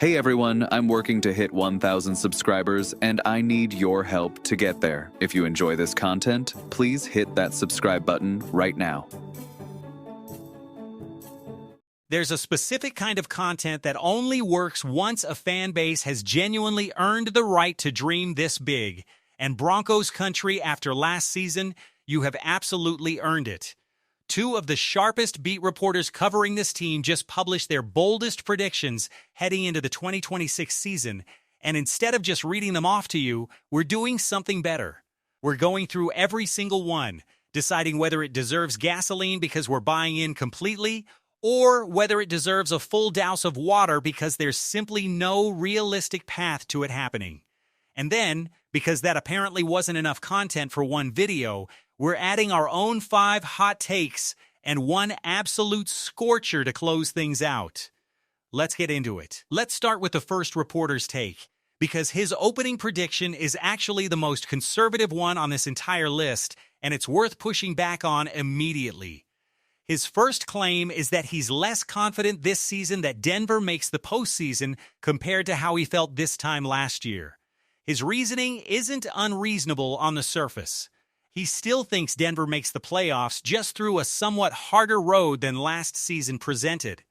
Hey everyone, I'm working to hit 1,000 subscribers and I need your help to get there. If you enjoy this content, please hit that subscribe button right now. There's a specific kind of content that only works once a fan base has genuinely earned the right to dream this big. And Broncos country, after last season, you have absolutely earned it. Two of the sharpest beat reporters covering this team just published their boldest predictions heading into the 2026 season, and instead of just reading them off to you, we're doing something better. We're going through every single one, deciding whether it deserves gasoline because we're buying in completely, or whether it deserves a full douse of water because there's simply no realistic path to it happening. And then, because that apparently wasn't enough content for one video, we're adding our own 5 hot takes and one absolute scorcher to close things out. Let's get into it. Let's start with the first reporter's take, because his opening prediction is actually the most conservative one on this entire list, and it's worth pushing back on immediately. His first claim is that he's less confident this season that Denver makes the postseason compared to how he felt this time last year. His reasoning isn't unreasonable on the surface. He still thinks Denver makes the playoffs just through a somewhat harder road than last season presented.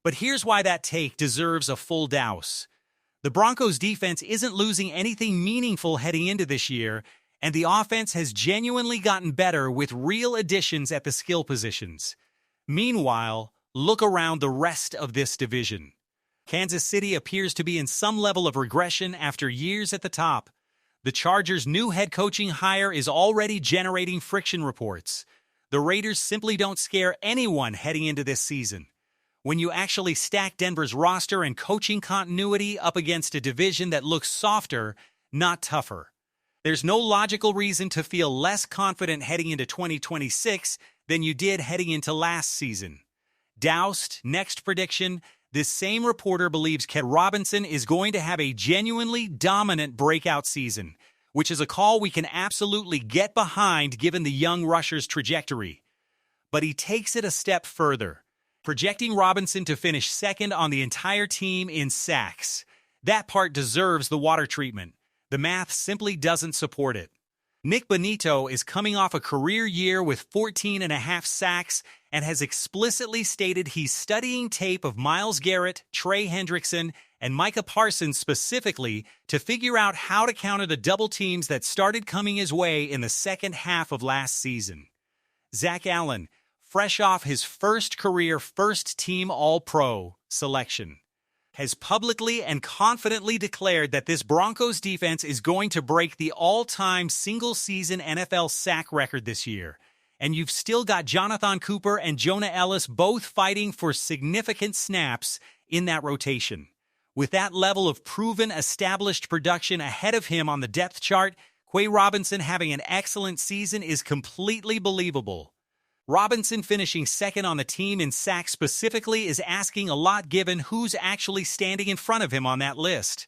But here's why that take deserves a full douse. The Broncos' defense isn't losing anything meaningful heading into this year, and the offense has genuinely gotten better with real additions at the skill positions. Meanwhile, look around the rest of this division. Kansas City appears to be in some level of regression after years at the top. The Chargers' new head coaching hire is already generating friction reports. The Raiders simply don't scare anyone heading into this season. When you actually stack Denver's roster and coaching continuity up against a division that looks softer, not tougher, there's no logical reason to feel less confident heading into 2026 than you did heading into last season. Doused, next prediction. This same reporter believes Ken Robinson is going to have a genuinely dominant breakout season, which is a call we can absolutely get behind given the young rusher's trajectory. But he takes it a step further, projecting Robinson to finish second on the entire team in sacks. That part deserves the water treatment. The math simply doesn't support it. Nick Bonito is coming off a career year with 14.5 sacks and has explicitly stated he's studying tape of Myles Garrett, Trey Hendrickson, and Micah Parsons specifically to figure out how to counter the double teams that started coming his way in the second half of last season. Zach Allen, fresh off his first career first-team All-Pro selection, has publicly and confidently declared that this Broncos defense is going to break the all-time single-season NFL sack record this year. And you've still got Jonathan Cooper and Jonah Ellis both fighting for significant snaps in that rotation. With that level of proven, established production ahead of him on the depth chart, Quay Robinson having an excellent season is completely believable. Robinson finishing second on the team in sacks specifically is asking a lot given who's actually standing in front of him on that list.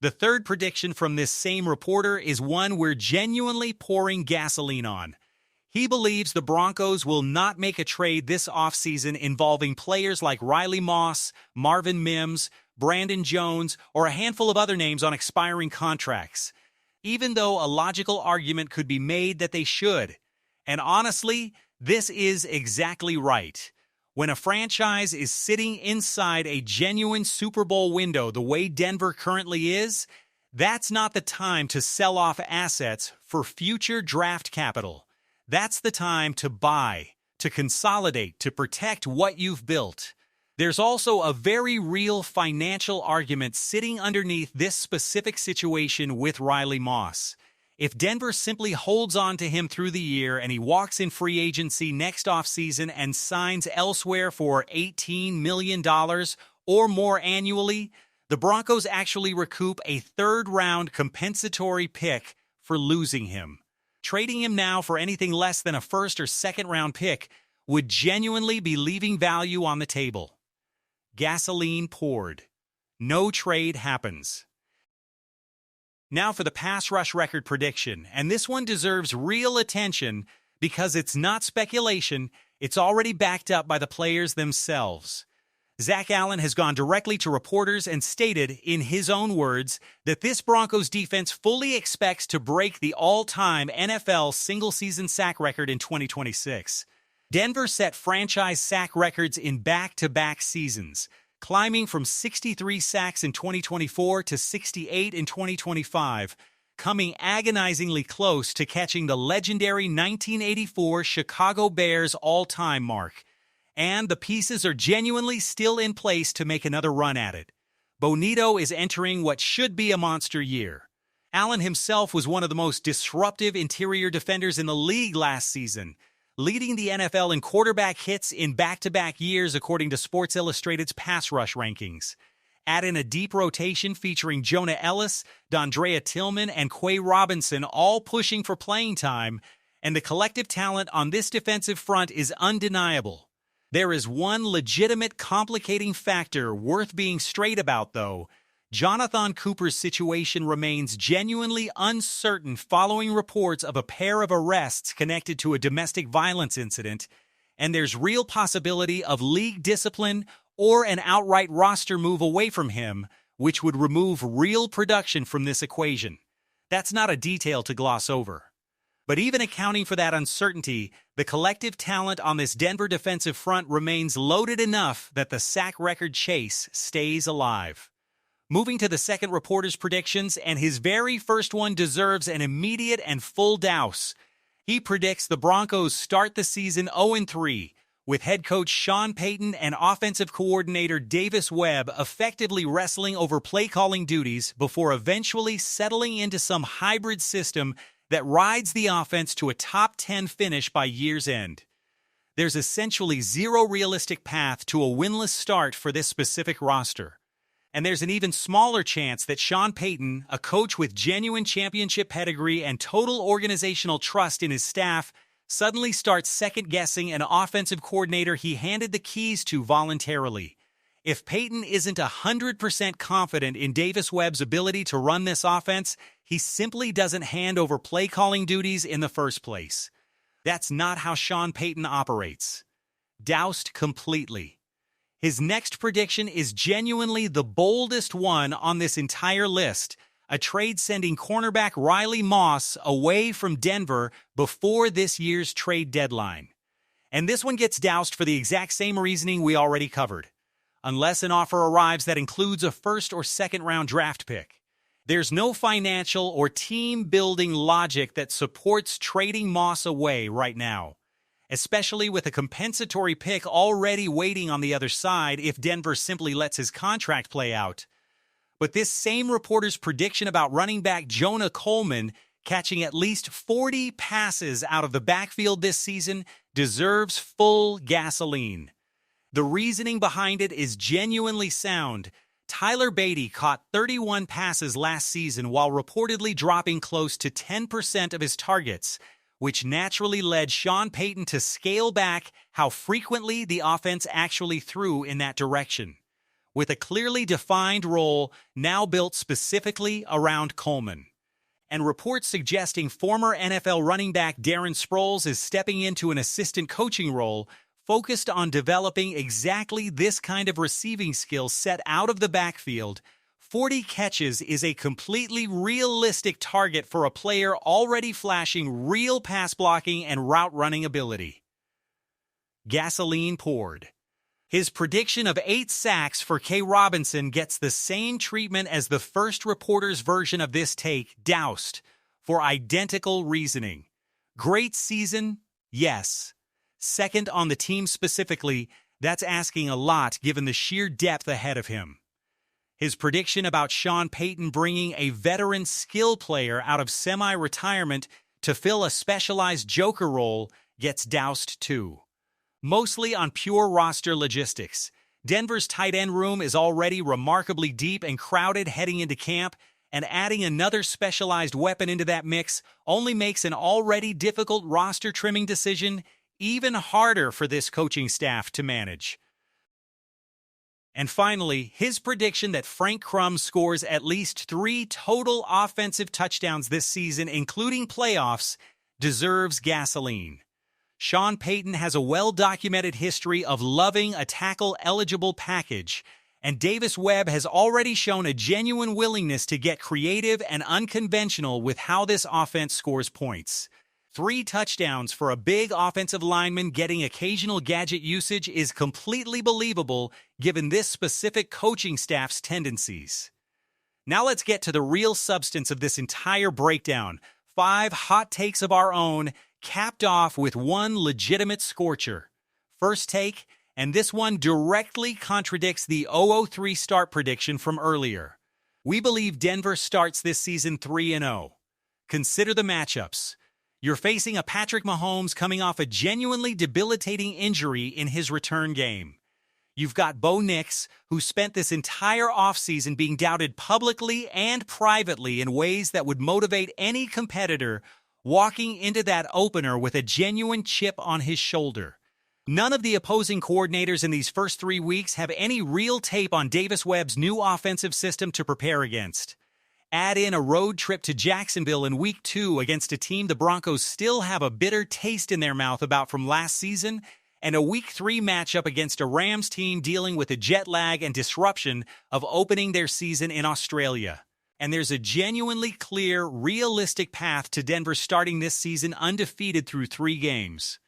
The third prediction from this same reporter is one we're genuinely pouring gasoline on. He believes the Broncos will not make a trade this offseason involving players like Riley Moss, Marvin Mims, Brandon Jones, or a handful of other names on expiring contracts, even though a logical argument could be made that they should. And honestly, this is exactly right. When a franchise is sitting inside a genuine Super Bowl window the way Denver currently is, that's not the time to sell off assets for future draft capital. That's the time to buy, to consolidate, to protect what you've built. There's also a very real financial argument sitting underneath this specific situation with Riley Moss. If Denver simply holds on to him through the year and he walks in free agency next offseason and signs elsewhere for $18 million or more annually, the Broncos actually recoup a third-round compensatory pick for losing him. Trading him now for anything less than a first or second-round pick would genuinely be leaving value on the table. Gasoline poured. No trade happens. Now for the pass rush record prediction, and this one deserves real attention because it's not speculation, it's already backed up by the players themselves. Zach Allen has gone directly to reporters and stated, in his own words, that this Broncos defense fully expects to break the all-time NFL single-season sack record in 2026. Denver set franchise sack records in back-to-back seasons, climbing from 63 sacks in 2024 to 68 in 2025, coming agonizingly close to catching the legendary 1984 Chicago Bears all-time mark. And the pieces are genuinely still in place to make another run at it. Bonito is entering what should be a monster year. Allen himself was one of the most disruptive interior defenders in the league last season, leading the NFL in quarterback hits in back-to-back years according to Sports Illustrated's pass rush rankings. Add in a deep rotation featuring Jonah Ellis, Dondrea Tillman, and Quay Robinson all pushing for playing time, and the collective talent on this defensive front is undeniable. There is one legitimate complicating factor worth being straight about, though. Jonathan Cooper's situation remains genuinely uncertain following reports of a pair of arrests connected to a domestic violence incident, and there's real possibility of league discipline or an outright roster move away from him, which would remove real production from this equation. That's not a detail to gloss over. But even accounting for that uncertainty, the collective talent on this Denver defensive front remains loaded enough that the sack record chase stays alive. Moving to the second reporter's predictions, and his very first one deserves an immediate and full douse. He predicts the Broncos start the season 0-3, with head coach Sean Payton and offensive coordinator Davis Webb effectively wrestling over play-calling duties before eventually settling into some hybrid system that rides the offense to a top 10 finish by year's end. There's essentially zero realistic path to a winless start for this specific roster. And there's an even smaller chance that Sean Payton, a coach with genuine championship pedigree and total organizational trust in his staff, suddenly starts second-guessing an offensive coordinator he handed the keys to voluntarily. If Payton isn't 100% confident in Davis Webb's ability to run this offense, he simply doesn't hand over play-calling duties in the first place. That's not how Sean Payton operates. Doused completely. His next prediction is genuinely the boldest one on this entire list, a trade sending cornerback Riley Moss away from Denver before this year's trade deadline. And this one gets doused for the exact same reasoning we already covered. Unless an offer arrives that includes a first or second round draft pick, there's no financial or team-building logic that supports trading Moss away right now, especially with a compensatory pick already waiting on the other side if Denver simply lets his contract play out. But this same reporter's prediction about running back Jonah Coleman catching at least 40 passes out of the backfield this season deserves full gasoline. The reasoning behind it is genuinely sound. Tyler Beatty caught 31 passes last season while reportedly dropping close to 10% of his targets, which naturally led Sean Payton to scale back how frequently the offense actually threw in that direction, with a clearly defined role now built specifically around Coleman. And reports suggesting former NFL running back Darren Sproles is stepping into an assistant coaching role focused on developing exactly this kind of receiving skill set out of the backfield. 40 catches is a completely realistic target for a player already flashing real pass blocking and route running ability. Gasoline poured. His prediction of 8 sacks for Quay Robinson gets the same treatment as the first reporter's version of this take, doused, for identical reasoning. Great season? Yes. Second on the team specifically, that's asking a lot given the sheer depth ahead of him. His prediction about Sean Payton bringing a veteran skill player out of semi-retirement to fill a specialized joker role gets doused too. Mostly on pure roster logistics. Denver's tight end room is already remarkably deep and crowded heading into camp, and adding another specialized weapon into that mix only makes an already difficult roster trimming decision even harder for this coaching staff to manage. And finally, his prediction that Frank Crum scores at least 3 total offensive touchdowns this season, including playoffs, deserves gasoline. Sean Payton has a well-documented history of loving a tackle-eligible package, and Davis Webb has already shown a genuine willingness to get creative and unconventional with how this offense scores points. 3 touchdowns for a big offensive lineman getting occasional gadget usage is completely believable given this specific coaching staff's tendencies. Now let's get to the real substance of this entire breakdown. 5 hot takes of our own, capped off with 1 legitimate scorcher. First take, and this one directly contradicts the 0-3 start prediction from earlier. We believe Denver starts this season 3-0. Consider the matchups. You're facing a Patrick Mahomes coming off a genuinely debilitating injury in his return game. You've got Bo Nix, who spent this entire offseason being doubted publicly and privately in ways that would motivate any competitor, walking into that opener with a genuine chip on his shoulder. None of the opposing coordinators in these first 3 weeks have any real tape on Davis Webb's new offensive system to prepare against. Add in a road trip to Jacksonville in Week 2 against a team the Broncos still have a bitter taste in their mouth about from last season, and a Week 3 matchup against a Rams team dealing with the jet lag and disruption of opening their season in Australia. And there's a genuinely clear, realistic path to Denver starting this season undefeated through 3 games.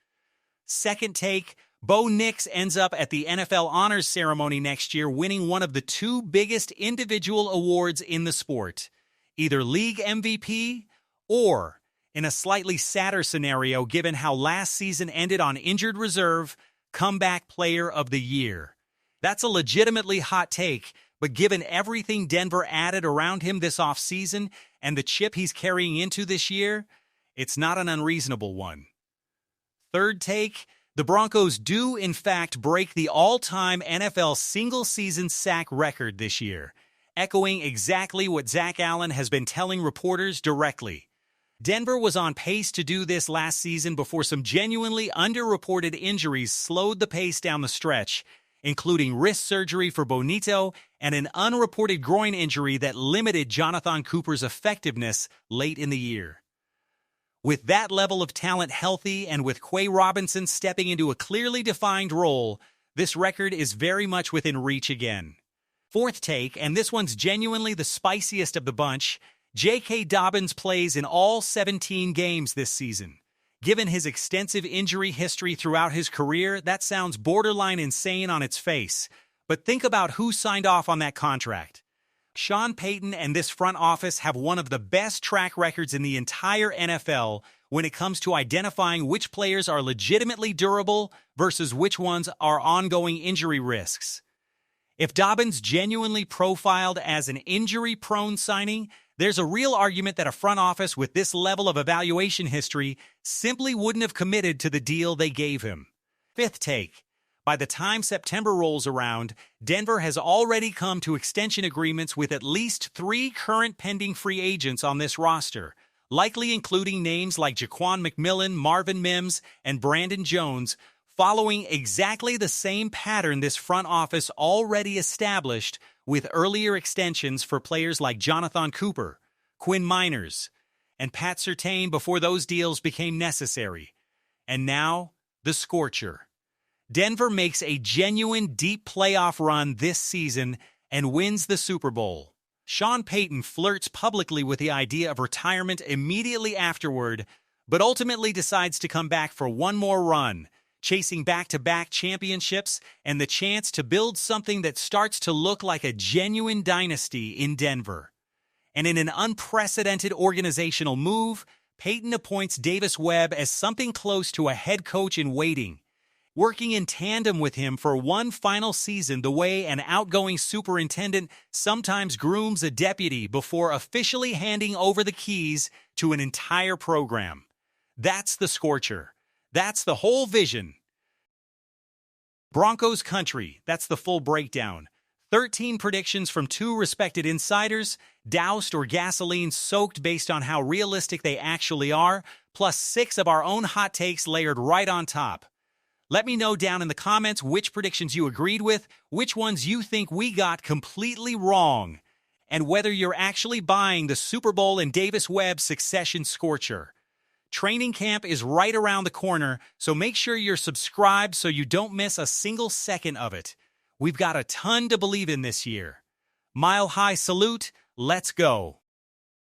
Second take, Bo Nix ends up at the NFL Honors Ceremony next year winning one of the 2 biggest individual awards in the sport, either League MVP or, in a slightly sadder scenario given how last season ended on injured reserve, Comeback Player of the Year. That's a legitimately hot take, but given everything Denver added around him this offseason and the chip he's carrying into this year, it's not an unreasonable one. Third take, the Broncos do, in fact, break the all-time NFL single-season sack record this year, echoing exactly what Zach Allen has been telling reporters directly. Denver was on pace to do this last season before some genuinely underreported injuries slowed the pace down the stretch, including wrist surgery for Bonito and an unreported groin injury that limited Jonathan Cooper's effectiveness late in the year. With that level of talent healthy and with Quay Robinson stepping into a clearly defined role, this record is very much within reach again. Fourth take, and this one's genuinely the spiciest of the bunch, J.K. Dobbins plays in all 17 games this season. Given his extensive injury history throughout his career, that sounds borderline insane on its face. But think about who signed off on that contract. Sean Payton and this front office have one of the best track records in the entire NFL when it comes to identifying which players are legitimately durable versus which ones are ongoing injury risks. If Dobbins genuinely profiled as an injury-prone signing, there's a real argument that a front office with this level of evaluation history simply wouldn't have committed to the deal they gave him. Fifth take. By the time September rolls around, Denver has already come to extension agreements with at least 3 current pending free agents on this roster, likely including names like Jaquan McMillan, Marvin Mims, and Brandon Jones, following exactly the same pattern this front office already established with earlier extensions for players like Jonathan Cooper, Quinn Miners, and Pat Surtain before those deals became necessary. And now, the scorcher. Denver makes a genuine deep playoff run this season and wins the Super Bowl. Sean Payton flirts publicly with the idea of retirement immediately afterward, but ultimately decides to come back for one more run, chasing back-to-back championships and the chance to build something that starts to look like a genuine dynasty in Denver. And in an unprecedented organizational move, Payton appoints Davis Webb as something close to a head coach in waiting, working in tandem with him for one final season the way an outgoing superintendent sometimes grooms a deputy before officially handing over the keys to an entire program. That's the scorcher. That's the whole vision. Broncos country, that's the full breakdown. 13 predictions from 2 respected insiders, doused or gasoline-soaked based on how realistic they actually are, plus 6 of our own hot takes layered right on top. Let me know down in the comments which predictions you agreed with, which ones you think we got completely wrong, and whether you're actually buying the Super Bowl and Davis Webb succession scorcher. Training camp is right around the corner, so make sure you're subscribed so you don't miss a single second of it. We've got a ton to believe in this year. Mile High salute, let's go.